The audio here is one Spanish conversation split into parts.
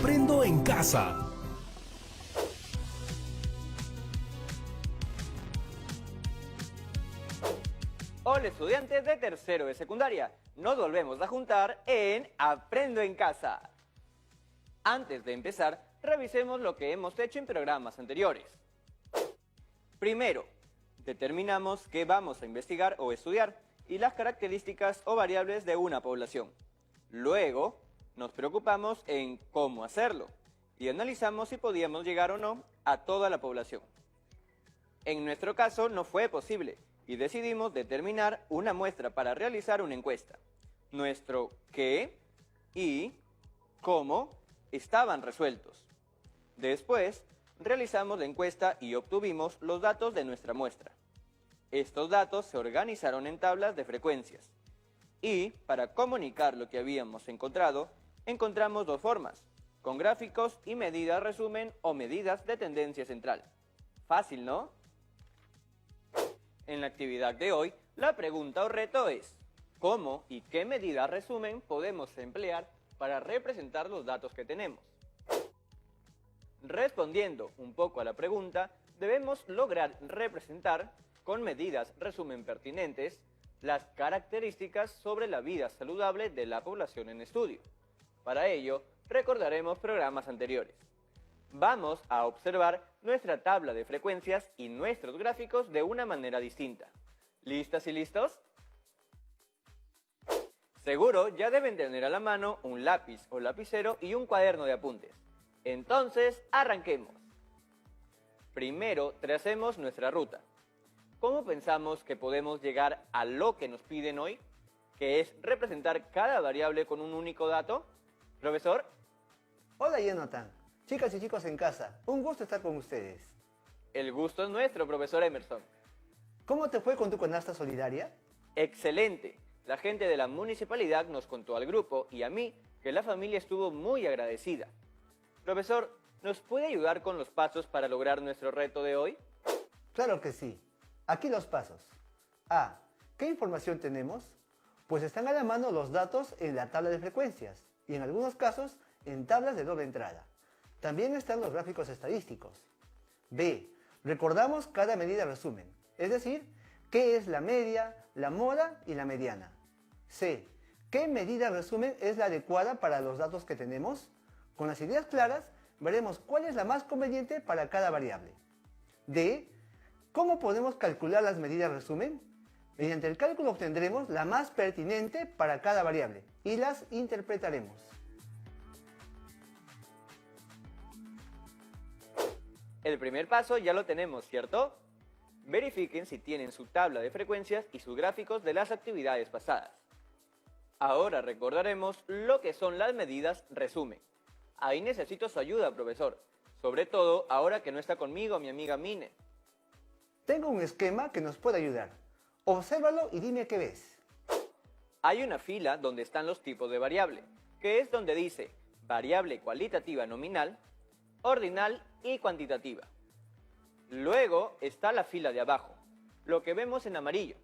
Aprendo en casa. Hola estudiantes de tercero de secundaria, nos volvemos a juntar en Aprendo en Casa. Antes de empezar, revisemos lo que hemos hecho en programas anteriores. Primero, determinamos qué vamos a investigar o estudiar y las características o variables de una población. Luego, nos preocupamos en cómo hacerlo y analizamos si podíamos llegar o no a toda la población. En nuestro caso no fue posible y decidimos determinar una muestra para realizar una encuesta. Nuestro qué y cómo estaban resueltos. Después, realizamos la encuesta y obtuvimos los datos de nuestra muestra. Estos datos se organizaron en tablas de frecuencias. Y, para comunicar lo que habíamos encontrado, encontramos dos formas, con gráficos y medidas resumen o medidas de tendencia central. Fácil, ¿no? En la actividad de hoy, la pregunta o reto es, ¿cómo y qué medidas resumen podemos emplear para representar los datos que tenemos? Respondiendo un poco a la pregunta, debemos lograr representar, con medidas resumen pertinentes, las características sobre la vida saludable de la población en estudio. Para ello, recordaremos programas anteriores. Vamos a observar nuestra tabla de frecuencias y nuestros gráficos de una manera distinta. ¿Listas y listos? Seguro ya deben tener a la mano un lápiz o lapicero y un cuaderno de apuntes. Entonces, arranquemos. Primero, tracemos nuestra ruta. ¿Cómo pensamos que podemos llegar a lo que nos piden hoy? Que es representar cada variable con un único dato. ¿Profesor? Hola Jonathan, chicas y chicos en casa, un gusto estar con ustedes. El gusto es nuestro, profesor Emerson. ¿Cómo te fue con tu canasta solidaria? Excelente. La gente de la municipalidad nos contó al grupo y a mí que la familia estuvo muy agradecida. Profesor, ¿nos puede ayudar con los pasos para lograr nuestro reto de hoy? Claro que sí. Aquí los pasos. A. ¿Qué información tenemos? Pues están a la mano los datos en la tabla de frecuencias y en algunos casos en tablas de doble entrada. También están los gráficos estadísticos. B. Recordamos cada medida resumen, es decir, qué es la media, la moda y la mediana. C. ¿Qué medida resumen es la adecuada para los datos que tenemos? Con las ideas claras, veremos cuál es la más conveniente para cada variable. D. ¿Cómo podemos calcular las medidas resumen? Mediante el cálculo obtendremos la más pertinente para cada variable y las interpretaremos. El primer paso ya lo tenemos, ¿cierto? Verifiquen si tienen su tabla de frecuencias y sus gráficos de las actividades pasadas. Ahora recordaremos lo que son las medidas resumen. Ahí necesito su ayuda, profesor. Sobre todo ahora que no está conmigo mi amiga Mine. Tengo un esquema que nos puede ayudar. Obsérvalo y dime qué ves. Hay una fila donde están los tipos de variable, que es donde dice variable cualitativa nominal, ordinal y cuantitativa. Luego está la fila de abajo, lo que vemos en amarillo,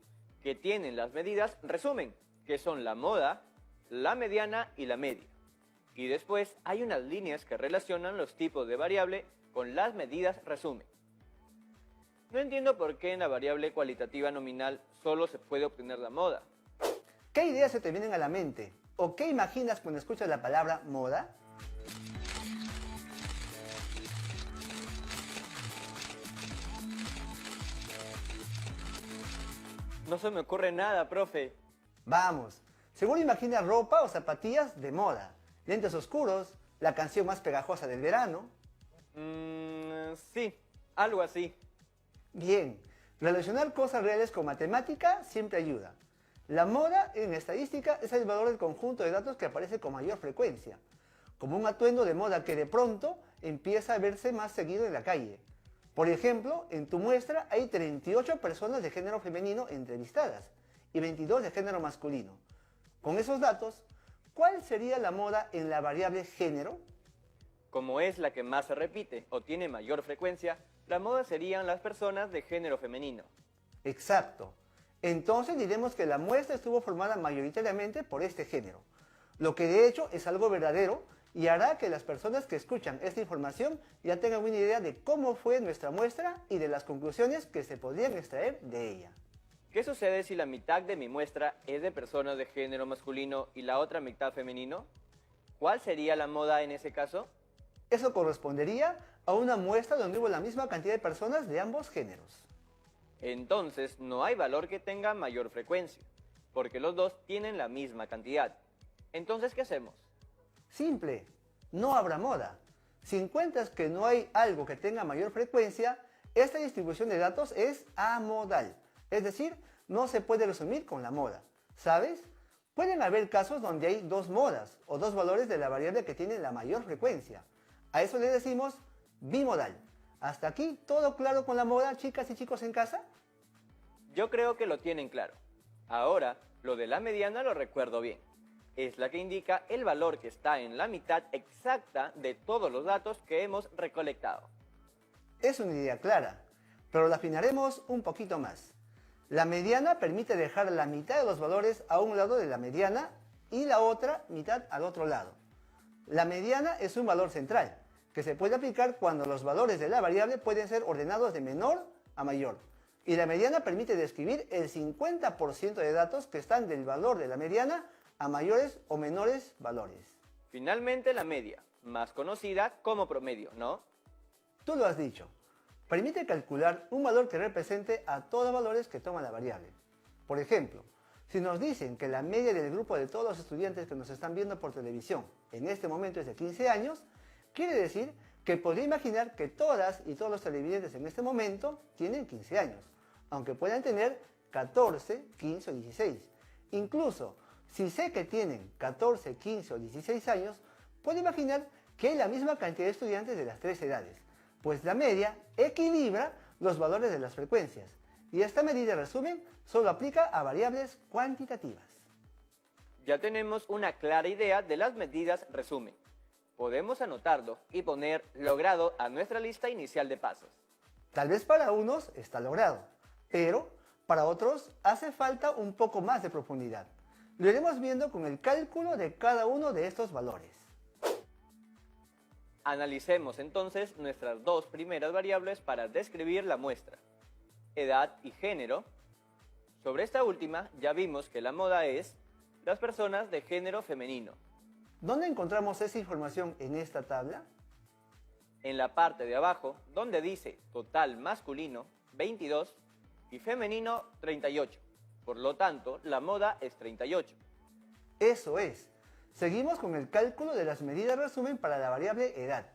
que tienen las medidas resumen, que son la moda, la mediana y la media. Y después hay unas líneas que relacionan los tipos de variable con las medidas resumen. No entiendo por qué en la variable cualitativa nominal solo se puede obtener la moda. ¿Qué ideas se te vienen a la mente? ¿O qué imaginas cuando escuchas la palabra moda? No se me ocurre nada, profe. Vamos, seguro imaginas ropa o zapatillas de moda, lentes oscuros, la canción más pegajosa del verano. Sí, algo así. Bien, relacionar cosas reales con matemática siempre ayuda. La moda en estadística es el valor del conjunto de datos que aparece con mayor frecuencia, como un atuendo de moda que de pronto empieza a verse más seguido en la calle. Por ejemplo, en tu muestra hay 38 personas de género femenino entrevistadas y 22 de género masculino. Con esos datos, ¿cuál sería la moda en la variable género? Como es la que más se repite o tiene mayor frecuencia, la moda serían las personas de género femenino. Exacto. Entonces diremos que la muestra estuvo formada mayoritariamente por este género, lo que de hecho es algo verdadero y hará que las personas que escuchan esta información ya tengan una idea de cómo fue nuestra muestra y de las conclusiones que se podrían extraer de ella. ¿Qué sucede si la mitad de mi muestra es de personas de género masculino y la otra mitad femenino? ¿Cuál sería la moda en ese caso? Eso correspondería a una muestra donde hubo la misma cantidad de personas de ambos géneros. Entonces no hay valor que tenga mayor frecuencia, porque los dos tienen la misma cantidad. Entonces, ¿qué hacemos? Simple, no habrá moda. Si encuentras que no hay algo que tenga mayor frecuencia, esta distribución de datos es amodal, es decir, no se puede resumir con la moda. ¿Sabes? Pueden haber casos donde hay dos modas o dos valores de la variable que tiene la mayor frecuencia. A eso le decimos bimodal. ¿Hasta aquí todo claro con la moda, chicas y chicos en casa? Yo creo que lo tienen claro. Ahora, lo de la mediana lo recuerdo bien. Es la que indica el valor que está en la mitad exacta de todos los datos que hemos recolectado. Es una idea clara, pero la afinaremos un poquito más. La mediana permite dejar la mitad de los valores a un lado de la mediana y la otra mitad al otro lado. La mediana es un valor central, que se puede aplicar cuando los valores de la variable pueden ser ordenados de menor a mayor. Y la mediana permite describir el 50% de datos que están del valor de la mediana a mayores o menores valores. Finalmente, la media, más conocida como promedio, ¿no? Tú lo has dicho. Permite calcular un valor que represente a todos los valores que toma la variable. Por ejemplo, si nos dicen que la media del grupo de todos los estudiantes que nos están viendo por televisión en este momento es de 15 años, quiere decir que podría imaginar que todas y todos los televidentes en este momento tienen 15 años, aunque puedan tener 14, 15 o 16. Incluso, si sé que tienen 14, 15 o 16 años, puedo imaginar que hay la misma cantidad de estudiantes de las tres edades, pues la media equilibra los valores de las frecuencias, y esta medida, en resumen, solo aplica a variables cuantitativas. Ya tenemos una clara idea de las medidas resumen. Podemos anotarlo y poner logrado a nuestra lista inicial de pasos. Tal vez para unos está logrado, pero para otros hace falta un poco más de profundidad. Lo iremos viendo con el cálculo de cada uno de estos valores. Analicemos entonces nuestras dos primeras variables para describir la muestra, edad y género. Sobre esta última ya vimos que la moda es las personas de género femenino. ¿Dónde encontramos esa información en esta tabla? En la parte de abajo, donde dice total masculino 22 y femenino 38. Por lo tanto, la moda es 38. Eso es. Seguimos con el cálculo de las medidas resumen para la variable edad.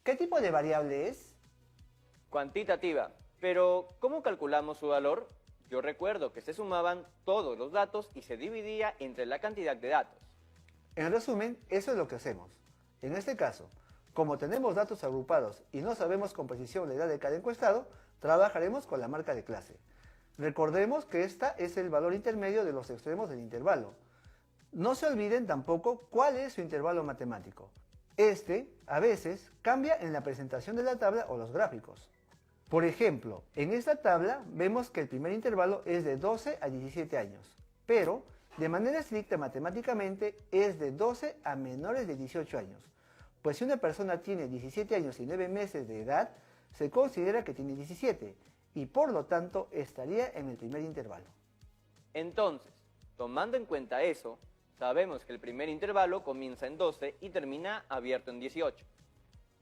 ¿Qué tipo de variable es? Cuantitativa. Pero, ¿cómo calculamos su valor? Yo recuerdo que se sumaban todos los datos y se dividía entre la cantidad de datos. En resumen, eso es lo que hacemos. En este caso, como tenemos datos agrupados y no sabemos con precisión la edad de cada encuestado, trabajaremos con la marca de clase. Recordemos que esta es el valor intermedio de los extremos del intervalo. No se olviden tampoco cuál es su intervalo matemático. Este, a veces, cambia en la presentación de la tabla o los gráficos. Por ejemplo, en esta tabla vemos que el primer intervalo es de 12 a 17 años, pero de manera estricta matemáticamente es de 12 a menores de 18 años. Pues si una persona tiene 17 años y 9 meses de edad, se considera que tiene 17 y por lo tanto estaría en el primer intervalo. Entonces, tomando en cuenta eso, sabemos que el primer intervalo comienza en 12 y termina abierto en 18.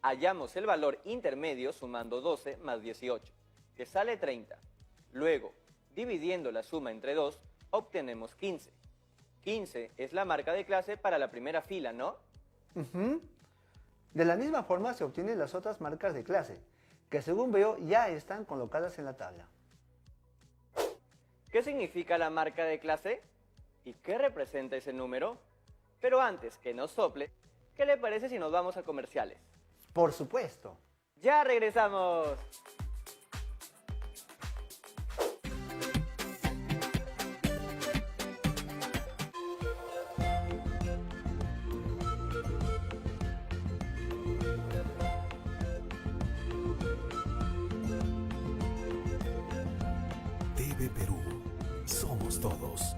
Hallamos el valor intermedio sumando 12 más 18, que sale 30. Luego, dividiendo la suma entre 2, obtenemos 15. 15 es la marca de clase para la primera fila, ¿no? De la misma forma se obtienen las otras marcas de clase, que según veo ya están colocadas en la tabla. ¿Qué significa la marca de clase? ¿Y qué representa ese número? Pero antes que nos sople, ¿qué le parece si nos vamos a comerciales? Por supuesto. ¡Ya regresamos! TV Perú. Somos todos.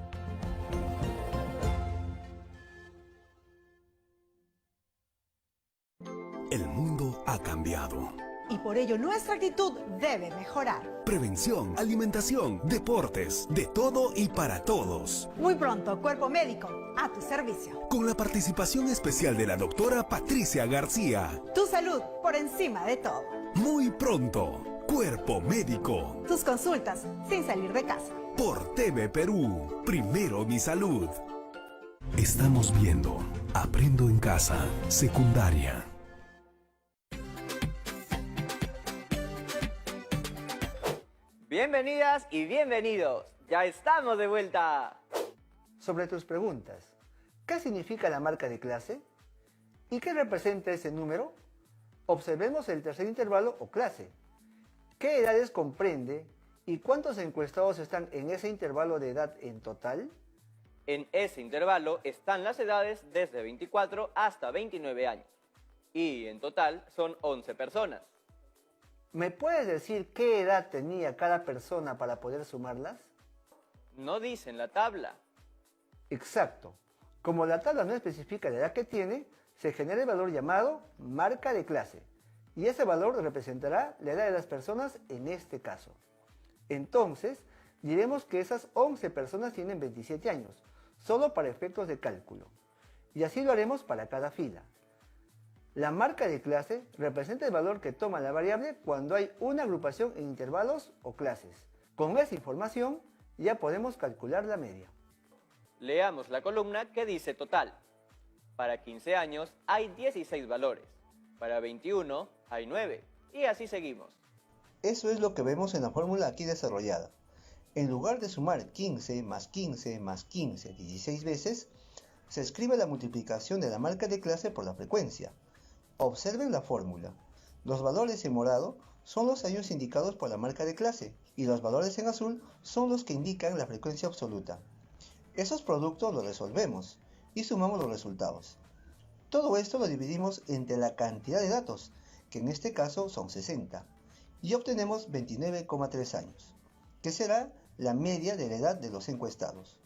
El mundo ha cambiado. Y por ello nuestra actitud debe mejorar. Prevención, alimentación, deportes, de todo y para todos. Muy pronto, Cuerpo Médico, a tu servicio. Con la participación especial de la doctora Patricia García. Tu salud por encima de todo. Muy pronto, Cuerpo Médico. Tus consultas sin salir de casa. Por TV Perú, primero mi salud. Estamos viendo Aprendo en Casa, secundaria. Bienvenidas y bienvenidos. Ya estamos de vuelta. Sobre tus preguntas, ¿qué significa la marca de clase? ¿Y qué representa ese número? Observemos el tercer intervalo o clase. ¿Qué edades comprende y cuántos encuestados están en ese intervalo de edad en total? En ese intervalo están las edades desde 24 hasta 29 años. Y en total son 11 personas. ¿Me puedes decir qué edad tenía cada persona para poder sumarlas? No dice en la tabla. Exacto. Como la tabla no especifica la edad que tiene, se genera el valor llamado marca de clase. Y ese valor representará la edad de las personas en este caso. Entonces, diremos que esas 11 personas tienen 27 años, solo para efectos de cálculo. Y así lo haremos para cada fila. La marca de clase representa el valor que toma la variable cuando hay una agrupación en intervalos o clases. Con esa información ya podemos calcular la media. Leamos la columna que dice total. Para 15 años hay 16 valores. Para 21 hay 9. Y así seguimos. Eso es lo que vemos en la fórmula aquí desarrollada. En lugar de sumar 15 más 15 más 15 16 veces, se escribe la multiplicación de la marca de clase por la frecuencia. Observen la fórmula. Los valores en morado son los años indicados por la marca de clase y los valores en azul son los que indican la frecuencia absoluta. Esos productos los resolvemos y sumamos los resultados. Todo esto lo dividimos entre la cantidad de datos, que en este caso son 60, y obtenemos 29,3 años, que será la media de la edad de los encuestados.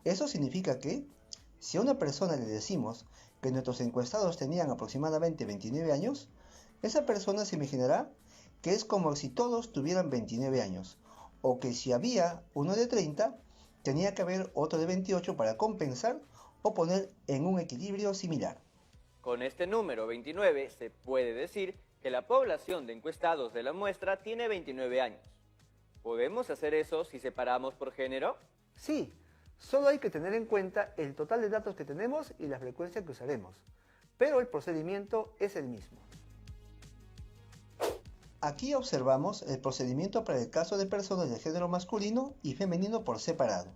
Eso significa que, si a una persona le decimos que nuestros encuestados tenían aproximadamente 29 años, esa persona se imaginará que es como si todos tuvieran 29 años, o que si había uno de 30, tenía que haber otro de 28 para compensar o poner en un equilibrio similar. Con este número 29 se puede decir que la población de encuestados de la muestra tiene 29 años. ¿Podemos hacer eso si separamos por género? Sí, solo hay que tener en cuenta el total de datos que tenemos y la frecuencia que usaremos, pero el procedimiento es el mismo. Aquí observamos el procedimiento para el caso de personas de género masculino y femenino por separado.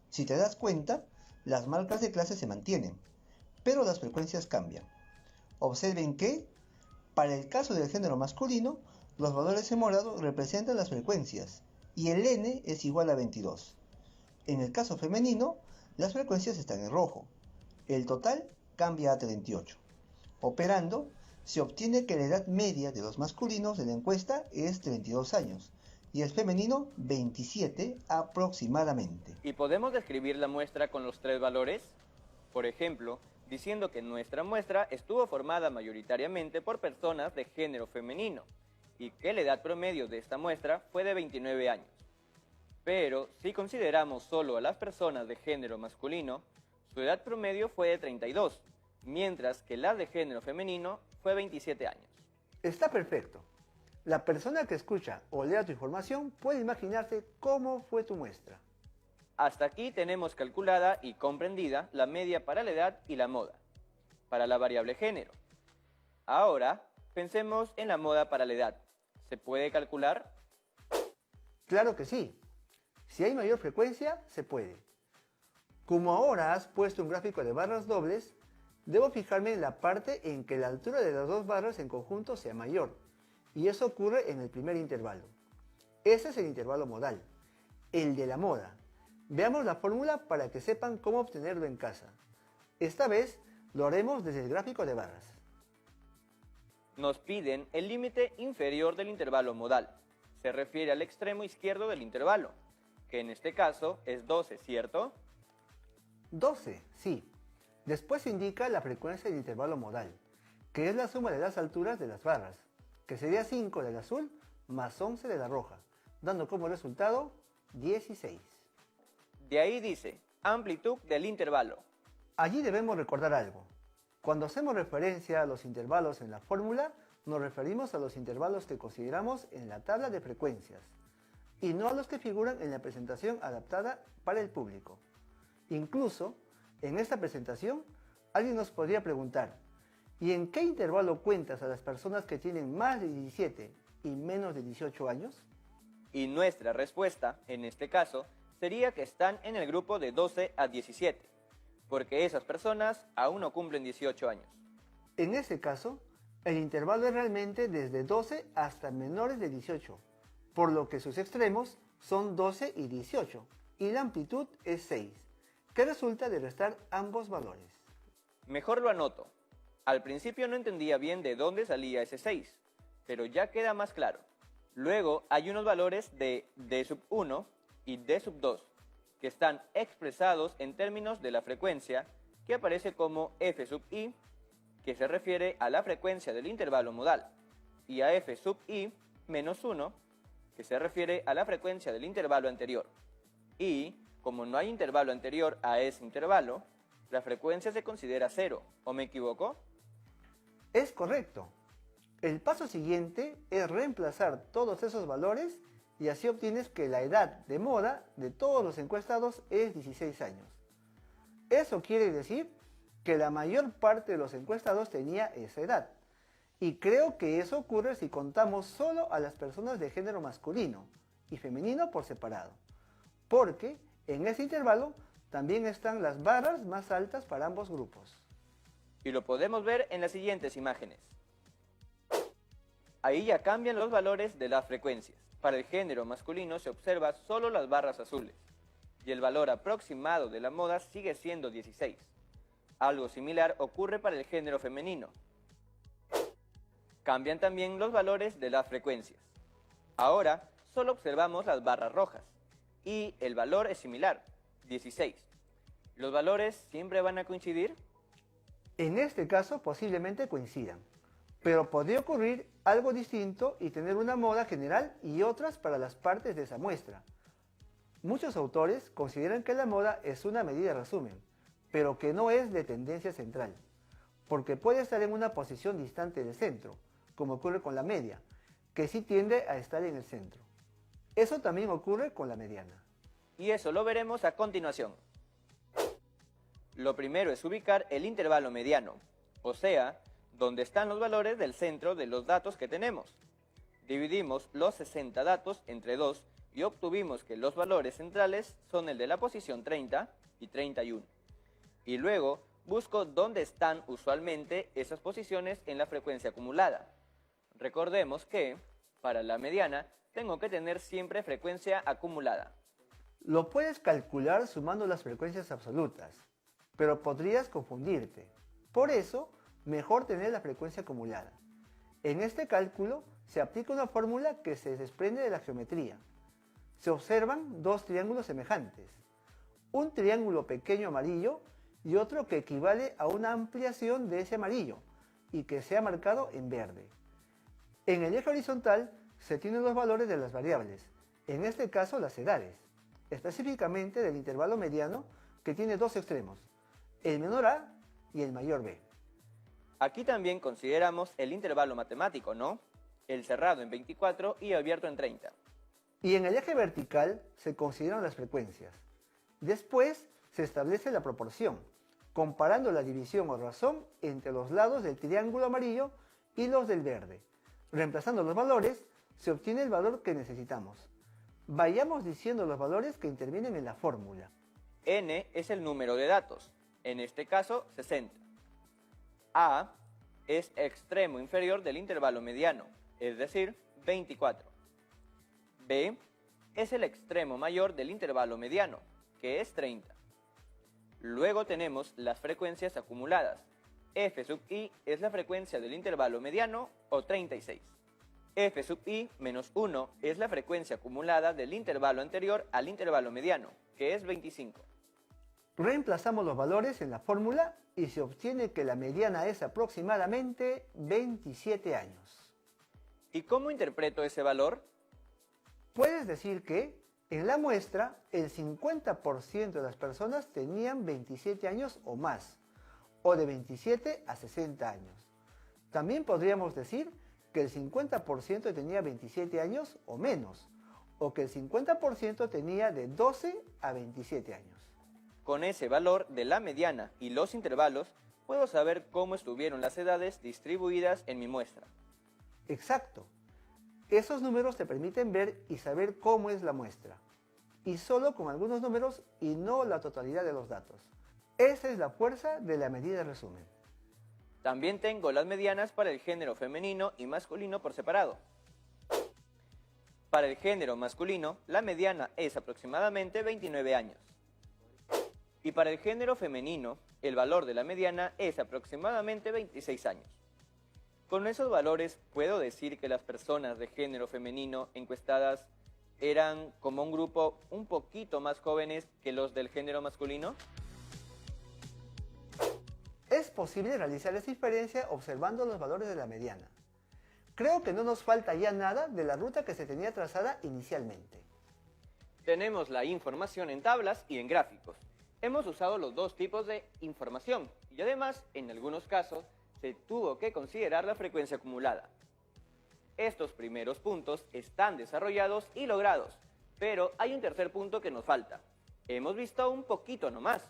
Si te das cuenta, las marcas de clase se mantienen, pero las frecuencias cambian. Observen que, para el caso del género masculino, los valores en morado representan las frecuencias y el n es igual a 22. En el caso femenino, las frecuencias están en rojo. El total cambia a 38. Operando, se obtiene que la edad media de los masculinos de la encuesta es 32 años y el femenino 27 aproximadamente. ¿Y podemos describir la muestra con los 3 valores? Por ejemplo, diciendo que nuestra muestra estuvo formada mayoritariamente por personas de género femenino y que la edad promedio de esta muestra fue de 29 años. Pero si consideramos solo a las personas de género masculino, su edad promedio fue de 32, mientras que la de género femenino fue 27 años. Está perfecto. La persona que escucha o lea tu información puede imaginarse cómo fue tu muestra. Hasta aquí tenemos calculada y comprendida la media para la edad y la moda, para la variable género. Ahora, pensemos en la moda para la edad. ¿Se puede calcular? Claro que sí. Si hay mayor frecuencia, se puede. Como ahora has puesto un gráfico de barras dobles, debo fijarme en la parte en que la altura de las dos barras en conjunto sea mayor, y eso ocurre en el primer intervalo. Ese es el intervalo modal, el de la moda. Veamos la fórmula para que sepan cómo obtenerlo en casa. Esta vez lo haremos desde el gráfico de barras. Nos piden el límite inferior del intervalo modal. Se refiere al extremo izquierdo del intervalo, que en este caso es 12, ¿cierto? 12, sí. Después se indica la frecuencia del intervalo modal. que es la suma de las alturas de las barras, que sería 5 del azul más 11 de la roja, dando como resultado 16. De ahí dice, amplitud del intervalo. Allí debemos recordar algo. Cuando hacemos referencia a los intervalos en la fórmula, nos referimos a los intervalos que consideramos en la tabla de frecuencias, y no a los que figuran en la presentación adaptada para el público. Incluso, en esta presentación, alguien nos podría preguntar, ¿y en qué intervalo cuentas a las personas que tienen más de 17 y menos de 18 años? Y nuestra respuesta, en este caso, sería que están en el grupo de 12 a 17, porque esas personas aún no cumplen 18 años. En ese caso, el intervalo es realmente desde 12 hasta menores de 18, por lo que sus extremos son 12 y 18, y la amplitud es 6, que resulta de restar ambos valores. Mejor lo anoto. Al principio no entendía bien de dónde salía ese 6, pero ya queda más claro. Luego hay unos valores de D1 y D2, que están expresados en términos de la frecuencia, que aparece como F(i), que se refiere a la frecuencia del intervalo modal, y a F(i)-1, que se refiere a la frecuencia del intervalo anterior. Y, como no hay intervalo anterior a ese intervalo, la frecuencia se considera 0, ¿o me equivoco? Es correcto. El paso siguiente es reemplazar todos esos valores y así obtienes que la edad de moda de todos los encuestados es 16 años. Eso quiere decir que la mayor parte de los encuestados tenía esa edad. Y creo que eso ocurre si contamos solo a las personas de género masculino y femenino por separado. Porque en ese intervalo también están las barras más altas para ambos grupos. Y lo podemos ver en las siguientes imágenes. Ahí ya cambian los valores de las frecuencias. Para el género masculino se observa solo las barras azules, y el valor aproximado de la moda sigue siendo 16. Algo similar ocurre para el género femenino. Cambian también los valores de las frecuencias. Ahora solo observamos las barras rojas, y el valor es similar, 16. ¿Los valores siempre van a coincidir? En este caso posiblemente coincidan, pero podría ocurrir algo distinto y tener una moda general y otras para las partes de esa muestra. Muchos autores consideran que la moda es una medida de resumen, pero que no es de tendencia central, porque puede estar en una posición distante del centro, como ocurre con la media, que sí tiende a estar en el centro. Eso también ocurre con la mediana. Y eso lo veremos a continuación. Lo primero es ubicar el intervalo mediano, o sea, donde están los valores del centro de los datos que tenemos. Dividimos los 60 datos entre 2 y obtuvimos que los valores centrales son el de la posición 30 y 31. Y luego busco dónde están usualmente esas posiciones en la frecuencia acumulada. Recordemos que, para la mediana, tengo que tener siempre frecuencia acumulada. Lo puedes calcular sumando las frecuencias absolutas, pero podrías confundirte. Por eso, mejor tener la frecuencia acumulada. En este cálculo se aplica una fórmula que se desprende de la geometría. Se observan dos triángulos semejantes, un triángulo pequeño amarillo y otro que equivale a una ampliación de ese amarillo y que sea marcado en verde. En el eje horizontal se tienen los valores de las variables, en este caso las edades, específicamente del intervalo mediano que tiene dos extremos, el menor a y el mayor b. Aquí también consideramos el intervalo matemático, ¿no? El cerrado en 24 y abierto en 30. Y en el eje vertical se consideran las frecuencias. Después se establece la proporción, comparando la división o razón entre los lados del triángulo amarillo y los del verde. Reemplazando los valores, se obtiene el valor que necesitamos. Vayamos diciendo los valores que intervienen en la fórmula. N es el número de datos, en este caso 60. A es extremo inferior del intervalo mediano, es decir, 24. B es el extremo mayor del intervalo mediano, que es 30. Luego tenemos las frecuencias acumuladas. F(i) es la frecuencia del intervalo mediano, o 36. F(i)-1 es la frecuencia acumulada del intervalo anterior al intervalo mediano, que es 25. Reemplazamos los valores en la fórmula y se obtiene que la mediana es aproximadamente 27 años. ¿Y cómo interpreto ese valor? Puedes decir que en la muestra el 50% de las personas tenían 27 años o más, o de 27 a 60 años. También podríamos decir que el 50% tenía 27 años o menos, o que el 50% tenía de 12 a 27 años. Con ese valor de la mediana y los intervalos, puedo saber cómo estuvieron las edades distribuidas en mi muestra. Exacto. Esos números te permiten ver y saber cómo es la muestra, y solo con algunos números y no la totalidad de los datos. Esa es la fuerza de la medida de resumen. También tengo las medianas para el género femenino y masculino por separado. Para el género masculino, la mediana es aproximadamente 29 años. Y para el género femenino, el valor de la mediana es aproximadamente 26 años. Con esos valores, ¿puedo decir que las personas de género femenino encuestadas eran como un grupo un poquito más jóvenes que los del género masculino? Es posible realizar esa diferencia observando los valores de la mediana. Creo que no nos falta ya nada de la ruta que se tenía trazada inicialmente. Tenemos la información en tablas y en gráficos. Hemos usado los dos tipos de información y además, en algunos casos, se tuvo que considerar la frecuencia acumulada. Estos primeros puntos están desarrollados y logrados, pero hay un tercer punto que nos falta. Hemos visto un poquito nomás.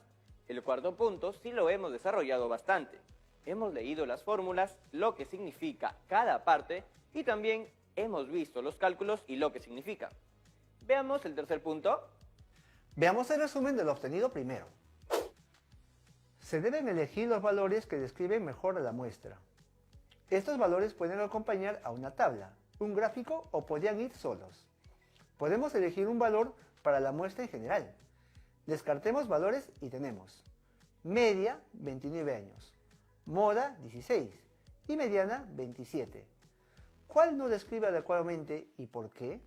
El cuarto punto sí lo hemos desarrollado bastante. Hemos leído las fórmulas, lo que significa cada parte y también hemos visto los cálculos y lo que significa. Veamos el tercer punto. Veamos el resumen de lo obtenido primero. Se deben elegir los valores que describen mejor a la muestra. Estos valores pueden acompañar a una tabla, un gráfico o podrían ir solos. Podemos elegir un valor para la muestra en general. Descartemos valores y tenemos media 29 años, moda 16 y mediana 27. ¿Cuál no describe adecuadamente y por qué?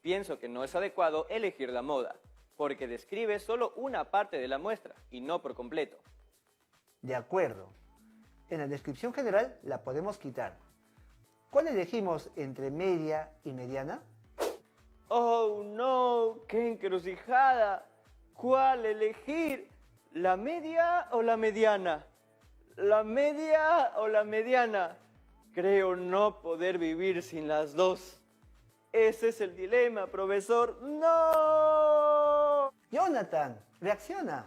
Pienso que no es adecuado elegir la moda, porque describe solo una parte de la muestra y no por completo. De acuerdo. En la descripción general la podemos quitar. ¿Cuál elegimos entre media y mediana? ¡Oh, no! ¡Qué encrucijada! ¿Cuál elegir? ¿La media o la mediana? ¿La media o la mediana? Creo no poder vivir sin las dos. Ese es el dilema, profesor. ¡No! Jonathan, reacciona.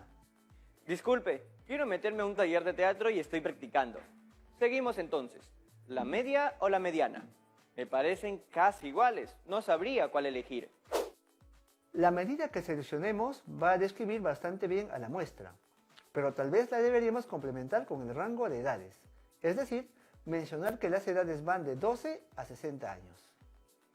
Disculpe, quiero meterme a un taller de teatro y estoy practicando. Seguimos entonces. ¿La media o la mediana? Me parecen casi iguales. No sabría cuál elegir. La medida que seleccionemos va a describir bastante bien a la muestra, pero tal vez la deberíamos complementar con el rango de edades, es decir, mencionar que las edades van de 12 a 60 años.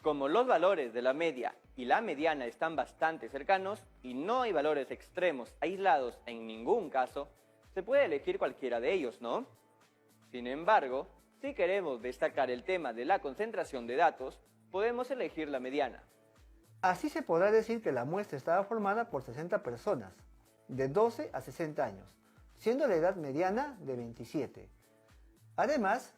Como los valores de la media y la mediana están bastante cercanos y no hay valores extremos aislados en ningún caso, se puede elegir cualquiera de ellos, ¿no? Sin embargo, si queremos destacar el tema de la concentración de datos, podemos elegir la mediana. Así se podrá decir que la muestra estaba formada por 60 personas, de 12 a 60 años, siendo la edad mediana de 27. Además,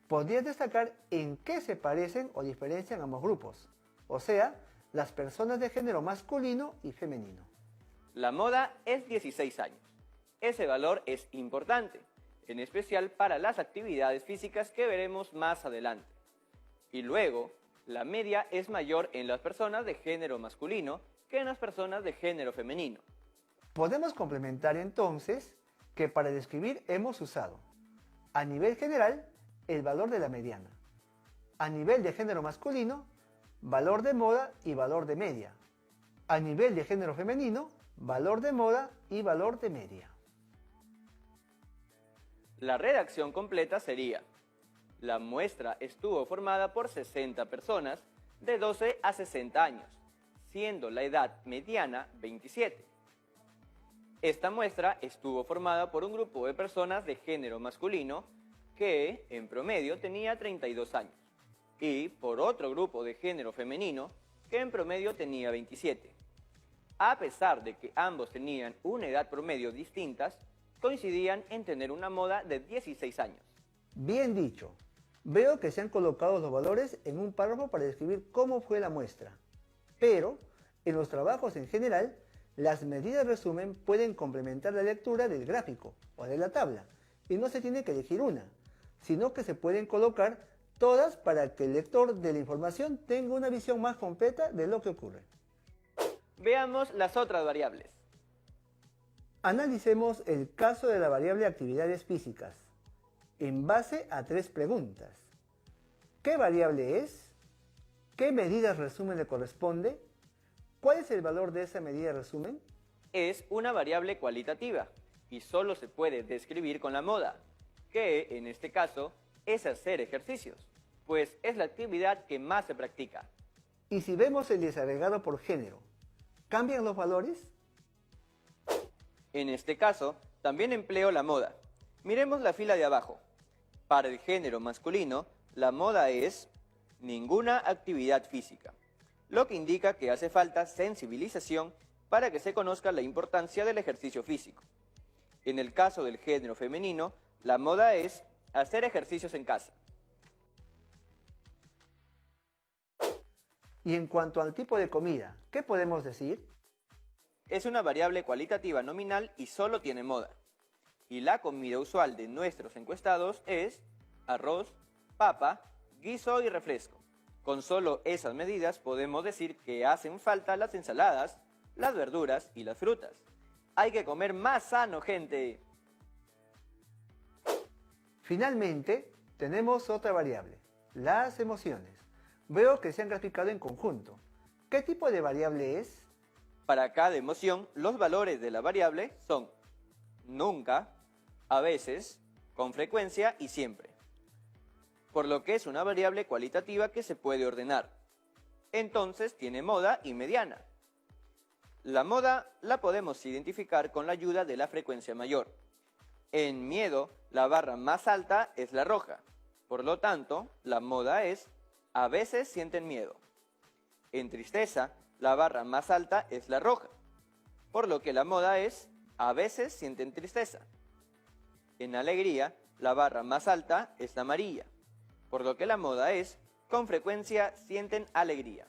podría destacar en qué se parecen o diferencian ambos grupos, o sea, las personas de género masculino y femenino. La moda es 16 años. Ese valor es importante, en especial para las actividades físicas que veremos más adelante. Y luego, la media es mayor en las personas de género masculino que en las personas de género femenino. Podemos complementar entonces que para describir hemos usado, a nivel general, el valor de la mediana, a nivel de género masculino, valor de moda y valor de media, a nivel de género femenino, valor de moda y valor de media. La redacción completa sería: la muestra estuvo formada por 60 personas de 12 a 60 años, siendo la edad mediana 27. Esta muestra estuvo formada por un grupo de personas de género masculino que, en promedio, tenía 32 años, y por otro grupo de género femenino que, en promedio, tenía 27. A pesar de que ambos tenían una edad promedio distintas, coincidían en tener una moda de 16 años. Bien dicho. Veo que se han colocado los valores en un párrafo para describir cómo fue la muestra. Pero, en los trabajos en general, las medidas resumen pueden complementar la lectura del gráfico o de la tabla, y no se tiene que elegir una, sino que se pueden colocar todas para que el lector de la información tenga una visión más completa de lo que ocurre. Veamos las otras variables. Analicemos el caso de la variable actividades físicas, en base a 3 preguntas. ¿Qué variable es? ¿Qué medidas resumen le corresponde? ¿Cuál es el valor de esa medida resumen? Es una variable cualitativa y solo se puede describir con la moda, que en este caso es hacer ejercicios, pues es la actividad que más se practica. Y si vemos el desagregado por género, ¿cambian los valores? En este caso, también empleo la moda. Miremos la fila de abajo. Para el género masculino, la moda es ninguna actividad física, lo que indica que hace falta sensibilización para que se conozca la importancia del ejercicio físico. En el caso del género femenino, la moda es hacer ejercicios en casa. Y en cuanto al tipo de comida, ¿qué podemos decir? Es una variable cualitativa nominal y solo tiene moda. Y la comida usual de nuestros encuestados es arroz, papa, guiso y refresco. Con solo esas medidas podemos decir que hacen falta las ensaladas, las verduras y las frutas. Hay que comer más sano, gente. Finalmente, tenemos otra variable, las emociones. Veo que se han graficado en conjunto. ¿Qué tipo de variable es? Para cada emoción, los valores de la variable son nunca, a veces, con frecuencia y siempre. Por lo que es una variable cualitativa que se puede ordenar. Entonces tiene moda y mediana. La moda la podemos identificar con la ayuda de la frecuencia mayor. En miedo, la barra más alta es la roja. Por lo tanto, la moda es a veces sienten miedo. En tristeza, la barra más alta es la roja. Por lo que la moda es a veces sienten tristeza. En alegría, la barra más alta es la amarilla. Por lo que la moda es con frecuencia sienten alegría.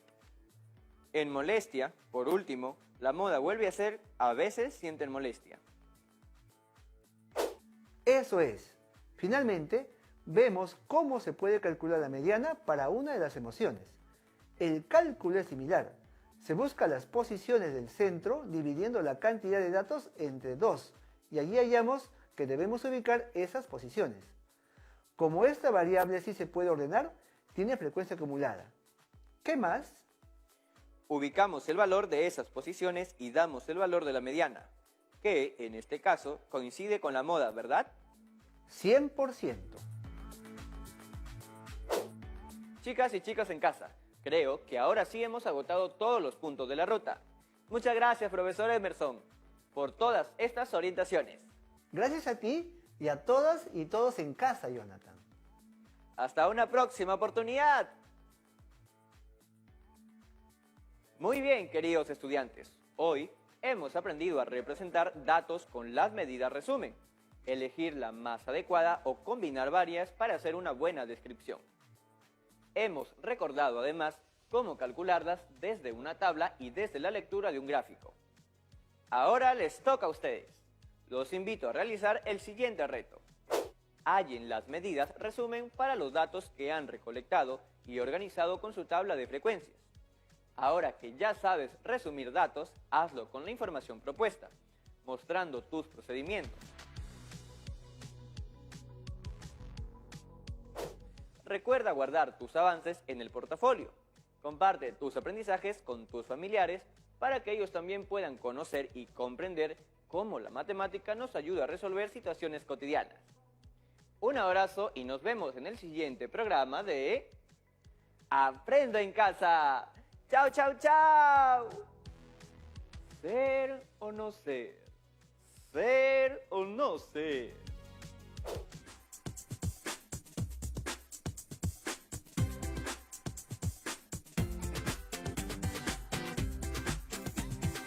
En molestia, por último, la moda vuelve a ser a veces sienten molestia. Eso es. Finalmente, vemos cómo se puede calcular la mediana para una de las emociones. El cálculo es similar. Se busca las posiciones del centro dividiendo la cantidad de datos entre 2 y allí hallamos que debemos ubicar esas posiciones. Como esta variable sí se puede ordenar, tiene frecuencia acumulada. ¿Qué más? Ubicamos el valor de esas posiciones y damos el valor de la mediana, que en este caso coincide con la moda, ¿verdad? 100%. Chicas y chicos en casa, creo que ahora sí hemos agotado todos los puntos de la ruta. Muchas gracias, profesor Emerson, por todas estas orientaciones. Gracias a ti y a todas y todos en casa, Jonathan. Hasta una próxima oportunidad. Muy bien, queridos estudiantes. Hoy hemos aprendido a representar datos con las medidas resumen, elegir la más adecuada o combinar varias para hacer una buena descripción. Hemos recordado además cómo calcularlas desde una tabla y desde la lectura de un gráfico. Ahora les toca a ustedes. Los invito a realizar el siguiente reto. Hallen las medidas resumen para los datos que han recolectado y organizado con su tabla de frecuencias. Ahora que ya sabes resumir datos, hazlo con la información propuesta, mostrando tus procedimientos. Recuerda guardar tus avances en el portafolio. Comparte tus aprendizajes con tus familiares para que ellos también puedan conocer y comprender cómo la matemática nos ayuda a resolver situaciones cotidianas. Un abrazo y nos vemos en el siguiente programa de Aprendo en Casa. ¡Chao, chao, chao! ¿Ser o no ser? ¿Ser o no ser?